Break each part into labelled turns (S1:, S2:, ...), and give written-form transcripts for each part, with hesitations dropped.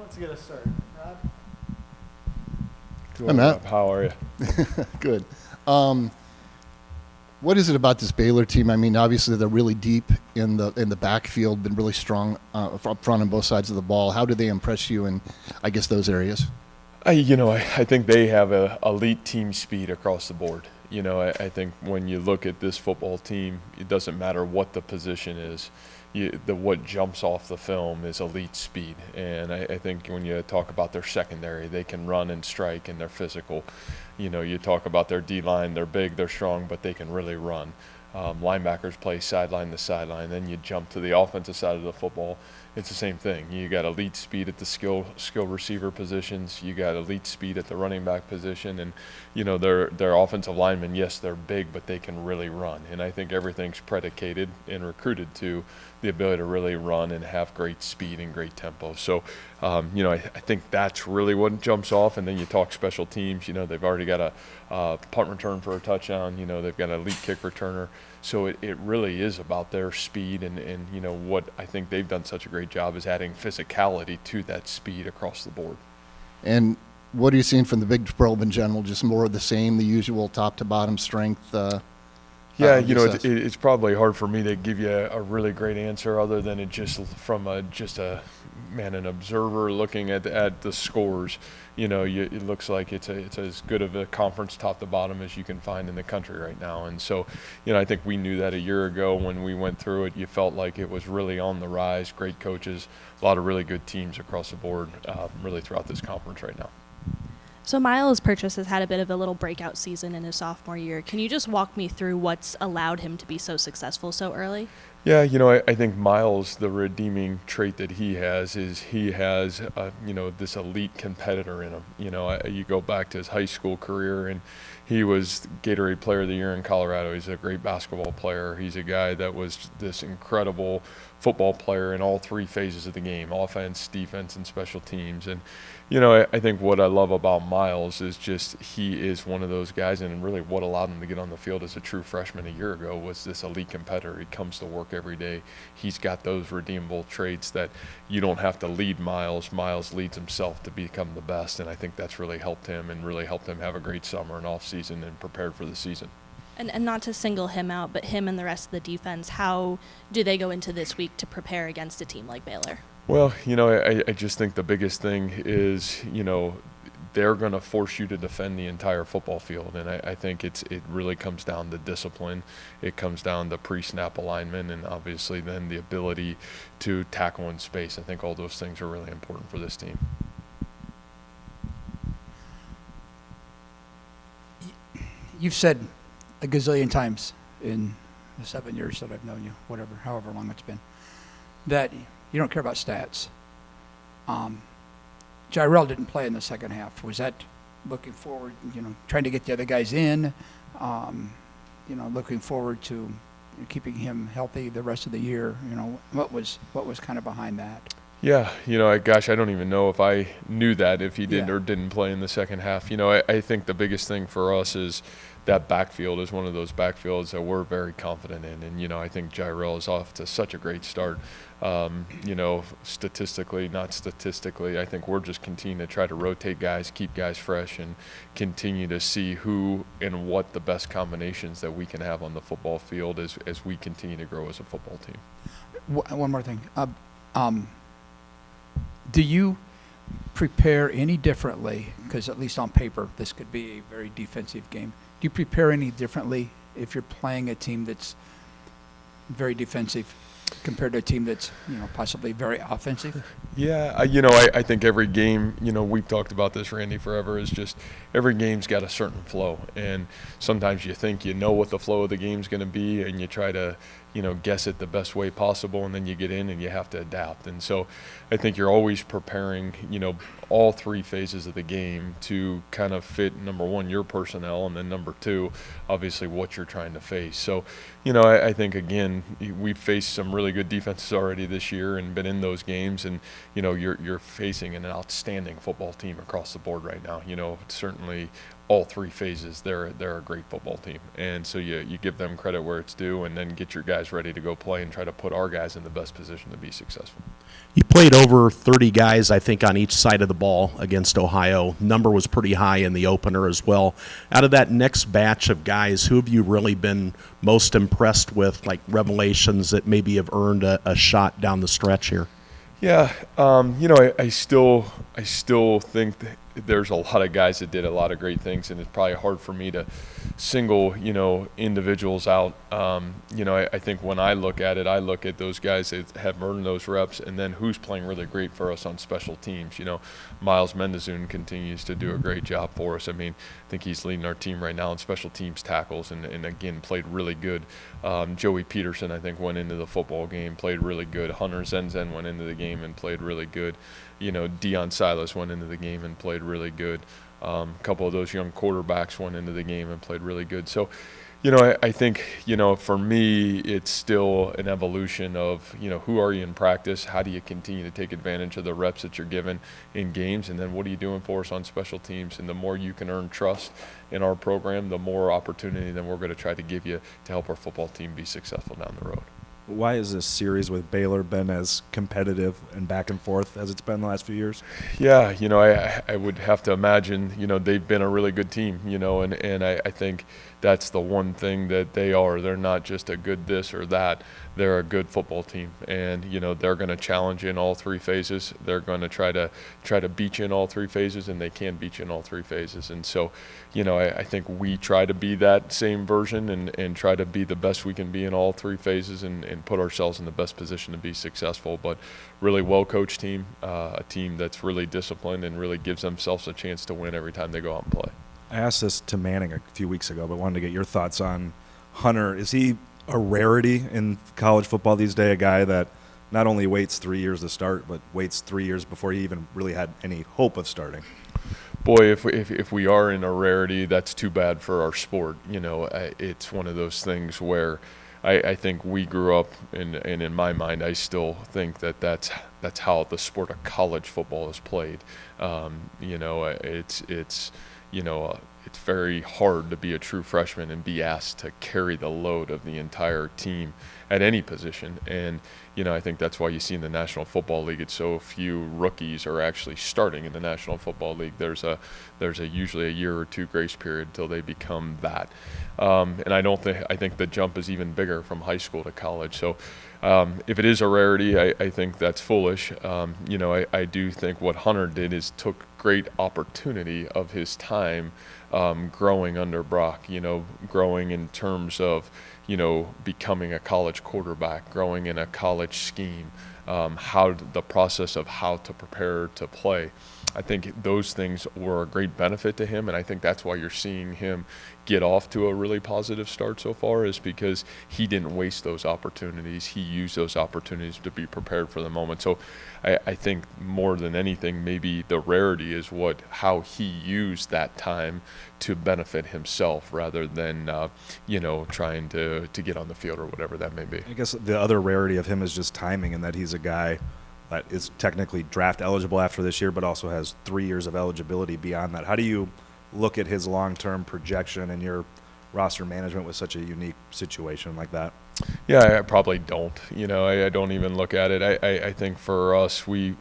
S1: wants to get us started? Rod?
S2: Hi, Matt.
S3: How are you?
S2: Good. What is it about this Baylor team? I mean, obviously they're really deep in the backfield, been really strong up front on both sides of the ball. How do they impress you in, I guess, those areas?
S3: I think they have a elite team speed across the board. I think when you look at this football team, it doesn't matter what the position is. What jumps off the film is elite speed. And I think when you talk about their secondary, they can run and strike and they're physical. You talk about their D-line, they're big, they're strong, but they can really run. Linebackers play sideline to sideline. Then you jump to the offensive side of the football. It's the same thing. You got elite speed at the skill receiver positions. You got elite speed at the running back position, and their offensive linemen. Yes, they're big, but they can really run. And I think everything's predicated and recruited to the ability to really run and have great speed and great tempo. So, I think that's really what jumps off. And then you talk special teams. They've already got a punt return for a touchdown. They've got an elite kick returner. So it really is about their speed, and what I think they've done such a great job is adding physicality to that speed across the board.
S2: And what are you seeing from the Big 12 in general? Just more of the same, the usual top to bottom strength?
S3: It's probably hard for me to give you a really great answer other than it just from an observer looking at the scores. It looks like it's as good of a conference top to bottom as you can find in the country right now. And so, I think we knew that a year ago when we went through it. You felt like it was really on the rise. Great coaches, a lot of really good teams across the board, really throughout this conference right now.
S4: So Miles Purchase has had a bit of a little breakout season in his sophomore year. Can you just walk me through what's allowed him to be so successful so early?
S3: Yeah, I think Miles, the redeeming trait that he has is he has, this elite competitor in him. You go back to his high school career, and he was Gatorade Player of the Year in Colorado. He's a great basketball player. He's a guy that was this incredible football player in all three phases of the game: offense, defense, and special teams. And I think what I love about Miles is just he is one of those guys, and really what allowed him to get on the field as a true freshman a year ago was this elite competitor. He comes to work every day. He's got those redeemable traits that you don't have to lead Miles. Miles leads himself to become the best, and I think that's really helped him and really helped him have a great summer and off season and prepared for the season.
S4: And not to single him out, but him and the rest of the defense, how do they go into this week to prepare against a team like Baylor?
S3: Well, I just think the biggest thing is, they're going to force you to defend the entire football field. And I think it really comes down to discipline. It comes down to pre-snap alignment, and obviously then the ability to tackle in space. I think all those things are really important for this team.
S5: You've said a gazillion times in the 7 years that I've known you, however long it's been, that you don't care about stats. Jirel didn't play in the second half. Was that looking forward, trying to get the other guys in, looking forward to keeping him healthy the rest of the year? What was kind of behind that?
S3: Yeah, I don't even know if I knew that if he did or didn't play in the second half. I think the biggest thing for us is that backfield is one of those backfields that we're very confident in. And, I think Jirel is off to such a great start. Statistically, not statistically, I think we're just continuing to try to rotate guys, keep guys fresh, and continue to see who and what the best combinations that we can have on the football field as we continue to grow as a football team.
S5: One more thing. Do you prepare any differently? Because at least on paper, this could be a very defensive game. Do you prepare any differently if you're playing a team that's very defensive compared to a team that's, possibly very offensive?
S3: Yeah, I think every game, we've talked about this, Randy, forever, is just every game's got a certain flow. And sometimes you think you know what the flow of the game's going to be, and you try to, guess it the best way possible, and then you get in and you have to adapt. And so I think you're always preparing, all three phases of the game to kind of fit, number one, your personnel, and then number two, obviously what you're trying to face. So, I think, again, we've faced some really good defenses already this year and been in those games, and, you're facing an outstanding football team across the board right now. Certainly all three phases, they're a great football team. And so you give them credit where it's due, and then get your guys ready to go play and try to put our guys in the best position to be successful.
S1: You played over 30 guys, I think, on each side of the ball against Ohio. Number was pretty high in the opener as well. Out of that next batch of guys, who have you really been most impressed with, like revelations that maybe have earned a shot down the stretch here?
S3: Yeah, I still think that there's a lot of guys that did a lot of great things, and it's probably hard for me to single, individuals out. I think when I look at it, I look at those guys that have earned those reps, and then who's playing really great for us on special teams. Miles Mendezun continues to do a great job for us. I mean, I think he's leading our team right now in special teams tackles, and again, played really good. Joey Peterson, I think, went into the football game, played really good. Hunter Zenzen went into the game and played really good. Deion Silas went into the game and played really good. A couple of those young quarterbacks went into the game and played really good. So, I think, for me, it's still an evolution of, who are you in practice? How do you continue to take advantage of the reps that you're given in games? And then what are you doing for us on special teams? And the more you can earn trust in our program, the more opportunity then we're going to try to give you to help our football team be successful down the road.
S6: Why has this series with Baylor been as competitive and back and forth as it's been the last few years?
S3: Yeah, I would have to imagine, they've been a really good team, and I think that's the one thing that they are. They're not just a good this or that. They're a good football team, and they're going to challenge you in all three phases. They're going to try to beat you in all three phases, and they can beat you in all three phases. And so, I think we try to be that same version and try to be the best we can be in all three phases and put ourselves in the best position to be successful. But really well-coached team, a team that's really disciplined and really gives themselves a chance to win every time they go out and play.
S6: I asked this to Manning a few weeks ago, but wanted to get your thoughts on Hunter. Is he a rarity in college football these days, a guy that not only waits 3 years to start, but waits 3 years before he even really had any hope of starting?
S3: Boy, if we are in a rarity, that's too bad for our sport. It's one of those things where I think we grew up, and in my mind, I still think that's how the sport of college football is played. It's very hard to be a true freshman and be asked to carry the load of the entire team at any position. And, I think that's why you see in the National Football League, it's so few rookies are actually starting in the National Football League. There's usually a year or two grace period till they become that. And I think the jump is even bigger from high school to college. So if it is a rarity, I think that's foolish. I do think what Hunter did is took great opportunity of his time growing under Brock, growing in terms of, becoming a college quarterback, growing in a college scheme, the process of how to prepare to play. I think those things were a great benefit to him, and I think that's why you're seeing him get off to a really positive start so far, is because he didn't waste those opportunities. He used those opportunities to be prepared for the moment. So I think more than anything, maybe the rarity is how he used that time to benefit himself rather than trying to get on the field or whatever that may be.
S6: I guess the other rarity of him is just timing, and that he's a guy that is technically draft eligible after this year, but also has 3 years of eligibility beyond that. How do you look at his long-term projection and your roster management with such a unique situation like that?
S3: Yeah, I probably don't. I don't even look at it. I think for us, we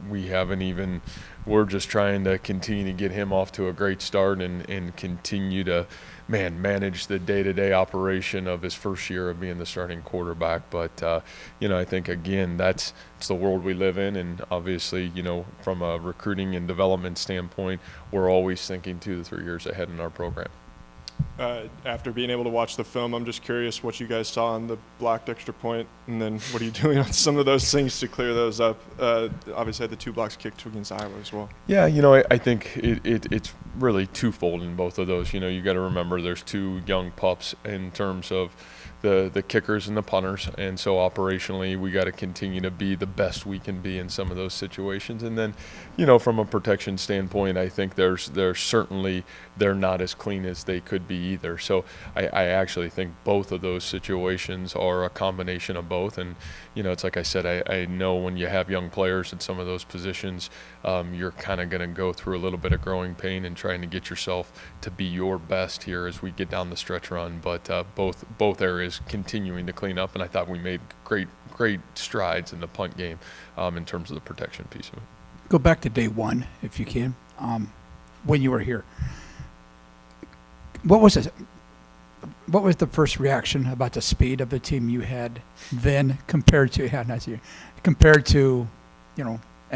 S3: haven't even. We're just trying to continue to get him off to a great start and continue to, manage the day-to-day operation of his first year of being the starting quarterback. But I think again it's the world we live in, and obviously from a recruiting and development standpoint, we're always thinking 2 to 3 years ahead in our program.
S7: After being able to watch the film, I'm just curious what you guys saw on the blocked extra point, and then what are you doing on some of those things to clear those up? Obviously, had the 2 blocks kicked against Iowa as well. Yeah,
S3: I think it's really twofold in both of those. You got to remember there's 2 young pups in terms of the kickers and the punters, and so operationally we got to continue to be the best we can be in some of those situations. And then from a protection standpoint, I think there's certainly they're not as clean as they could be either. So I actually think both of those situations are a combination of both. And, it's like I said, I know when you have young players in some of those positions, you're kind of going to go through a little bit of growing pain and trying to get yourself to be your best here as we get down the stretch run. But both areas continuing to clean up, and I thought we made great strides in the punt game in terms of the protection piece of it.
S5: Go back to day one, if you can, when you were here. What was it? What was the first reaction about the speed of the team you had then compared to, and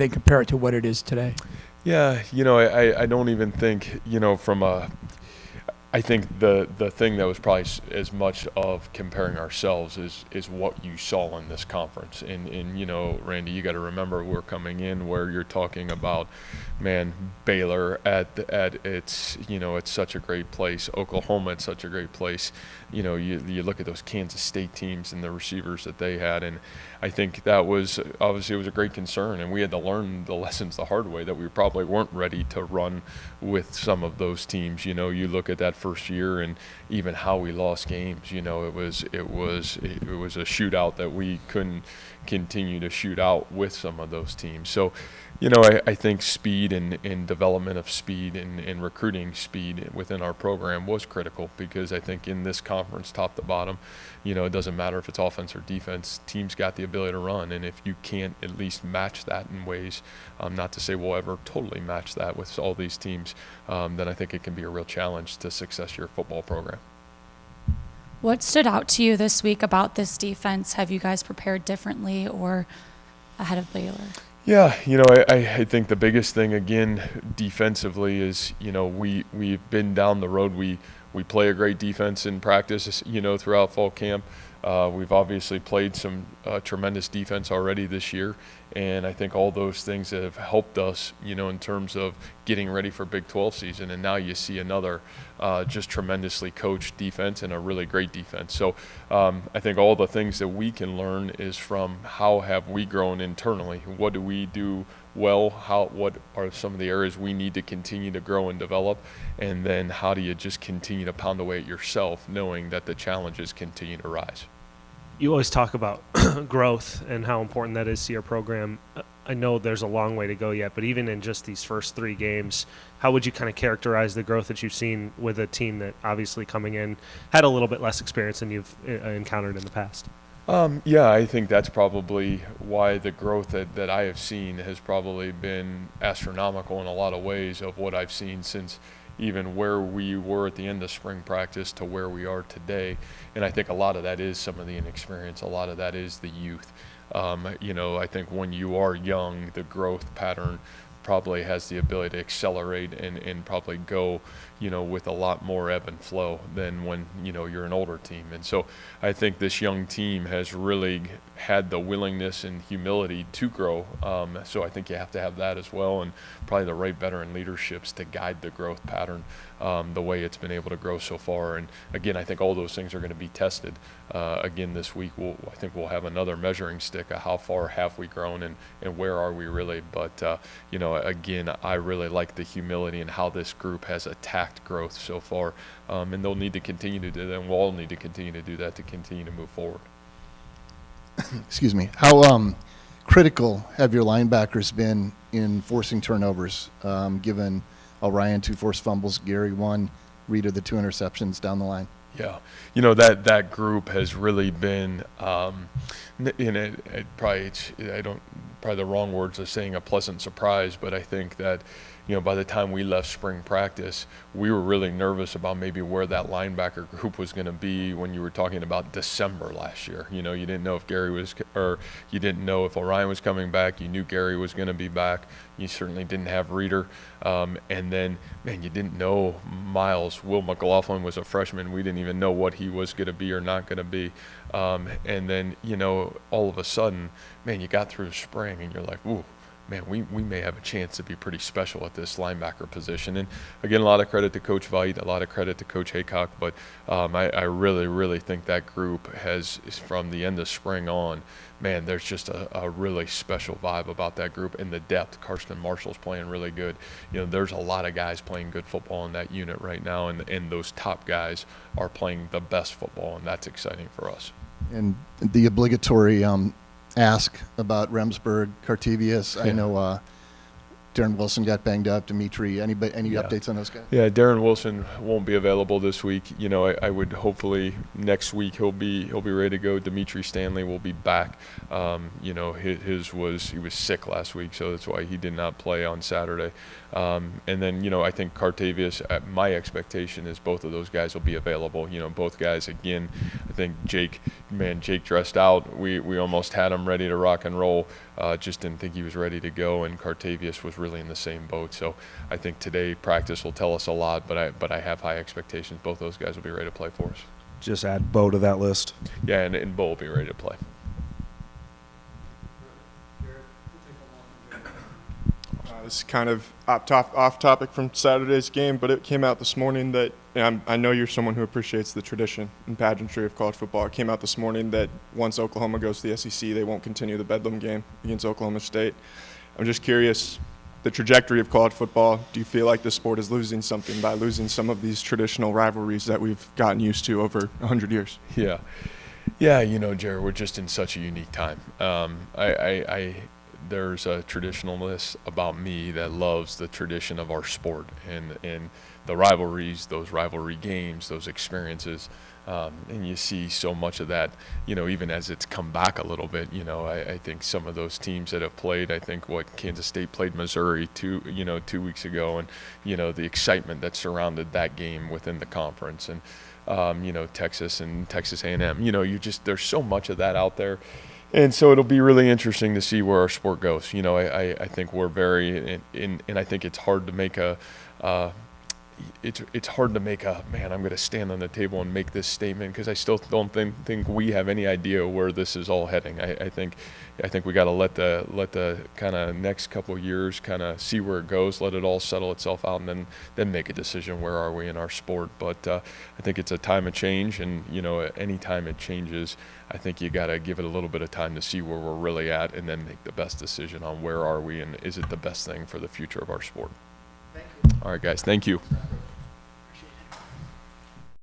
S5: then compare it to what it is today?
S3: Yeah, I don't even think, I think the thing that was probably as much of comparing ourselves is what you saw in this conference. And Randy, you got to remember we're coming in where you're talking about, man, Baylor at it's it's such a great place. Oklahoma, it's such a great place. You look at those Kansas State teams and the receivers that they had, and I think that was obviously it was a great concern, and we had to learn the lessons the hard way that we probably weren't ready to run with some of those teams. You look at that first year and even how we lost games. It was a shootout that we couldn't continue to shoot out with some of those teams. So, I think speed and development of speed and recruiting speed within our program was critical, because I think in this conference, top to bottom, it doesn't matter if it's offense or defense, teams got the ability to run. And if you can't at least match that in ways, not to say we'll ever totally match that with all these teams, then I think it can be a real challenge to success your football program.
S8: What stood out to you this week about this defense? Have you guys prepared differently or ahead of Baylor?
S3: Yeah, I think the biggest thing, again, defensively is, we've been down the road. We play a great defense in practice, throughout fall camp. We've obviously played some tremendous defense already this year, and I think all those things have helped us, in terms of getting ready for Big 12 season. And now you see another just tremendously coached defense and a really great defense. So I think all the things that we can learn is from how have we grown internally? What do we do well? What are some of the areas we need to continue to grow and develop? And then how do you just continue to pound away at yourself, knowing that the challenges continue to rise?
S9: You always talk about growth and how important that is to your program. I know there's a long way to go yet, but even in just these first 3 games, how would you kind of characterize the growth that you've seen with a team that obviously coming in had a little bit less experience than you've encountered in the past?
S3: Yeah, I think that's probably why the growth that I have seen has probably been astronomical in a lot of ways of what I've seen since even where we were at the end of spring practice to where we are today. And I think a lot of that is some of the inexperience. A lot of that is the youth. I think when you are young, the growth pattern probably has the ability to accelerate and probably go, with a lot more ebb and flow than when, you're an older team. And so I think this young team has really had the willingness and humility to grow. So I think you have to have that as well, and probably the right veteran leaderships to guide the growth pattern the way it's been able to grow so far. And again, I think all those things are going to be tested again this week. I think we'll have another measuring stick of how far have we grown and where are we really. But, again, I really like the humility and how this group has attacked growth so far. And they'll need to continue to do that, and we'll all need to continue to do that to continue to move forward.
S2: Excuse me. How critical have your linebackers been in forcing turnovers, given Orion 2 forced fumbles, Gary 1, Rita the 2 interceptions down the line?
S3: Yeah, that group has really been, probably the wrong words of saying a pleasant surprise, but I think that, by the time we left spring practice, we were really nervous about maybe where that linebacker group was going to be when you were talking about December last year. You didn't know if you didn't know if Orion was coming back. You knew Gary was going to be back. You certainly didn't have Reeder. And then, man, you didn't know Miles. Will McLaughlin was a freshman. We didn't even know what he was going to be or not going to be. And then, all of a sudden, man, you got through spring and you're like, ooh, man, we may have a chance to be pretty special at this linebacker position. And again, a lot of credit to Coach Veit, a lot of credit to Coach Haycock, but I really, really think that group is from the end of spring on, man, there's just a really special vibe about that group and the depth. Karsten Marshall's playing really good. You know, there's a lot of guys playing good football in that unit right now, and those top guys are playing the best football, and that's exciting for us.
S2: And the obligatory ask about Remsburg, Cartevius. I
S3: Yeah.
S2: know Darren Wilson got banged up. Dimitri, any
S3: Yeah.
S2: updates on those guys?
S3: Yeah, Darren Wilson won't be available this week. You know, I would hopefully next week he'll be ready to go. Dimitri Stanley will be back. You know, he was sick last week, so that's why he did not play on Saturday. And then, you know, I think Cartevius, my expectation is both of those guys will be available. You know, both guys, again, I think Jake dressed out. We almost had him ready to rock and roll. Just didn't think he was ready to go, and Cartevius was really in the same boat. So I think today practice will tell us a lot, but I have high expectations. Both those guys will be ready to play for us.
S6: Just add Bo to that list.
S3: Yeah, and Bo will be ready to play.
S7: This is kind of off topic from Saturday's game, but it came out this morning that, and I know you're someone who appreciates the tradition and pageantry of college football. It came out this morning that once Oklahoma goes to the SEC, they won't continue the Bedlam game against Oklahoma State. I'm just curious, the trajectory of college football, do you feel like the sport is losing something by losing some of these traditional rivalries that we've gotten used to over 100 years?
S3: Yeah. Yeah, you know, Jared, we're just in such a unique time. There's a traditionalist about me that loves the tradition of our sport and the rivalries, those rivalry games, those experiences. And you see so much of that, you know, even as it's come back a little bit. You know, I think some of those teams that have played, I think what Kansas State played Missouri 2 weeks ago, and, you know, the excitement that surrounded that game within the conference, and, you know, Texas and Texas A&M, you know, there's so much of that out there. And so it'll be really interesting to see where our sport goes. You know, I think we're very, and I think it's hard to make it's hard to make man, I'm going to stand on the table and make this statement, because I still don't think we have any idea where this is all heading. I think we got to let the kind of next couple of years kind of see where it goes, let it all settle itself out, and then make a decision where are we in our sport. But I think it's a time of change, and, you know, any time it changes, I think you got to give it a little bit of time to see where we're really at, and then make the best decision on where are we and is it the best thing for the future of our sport. Thank you. All right, guys. Thank you.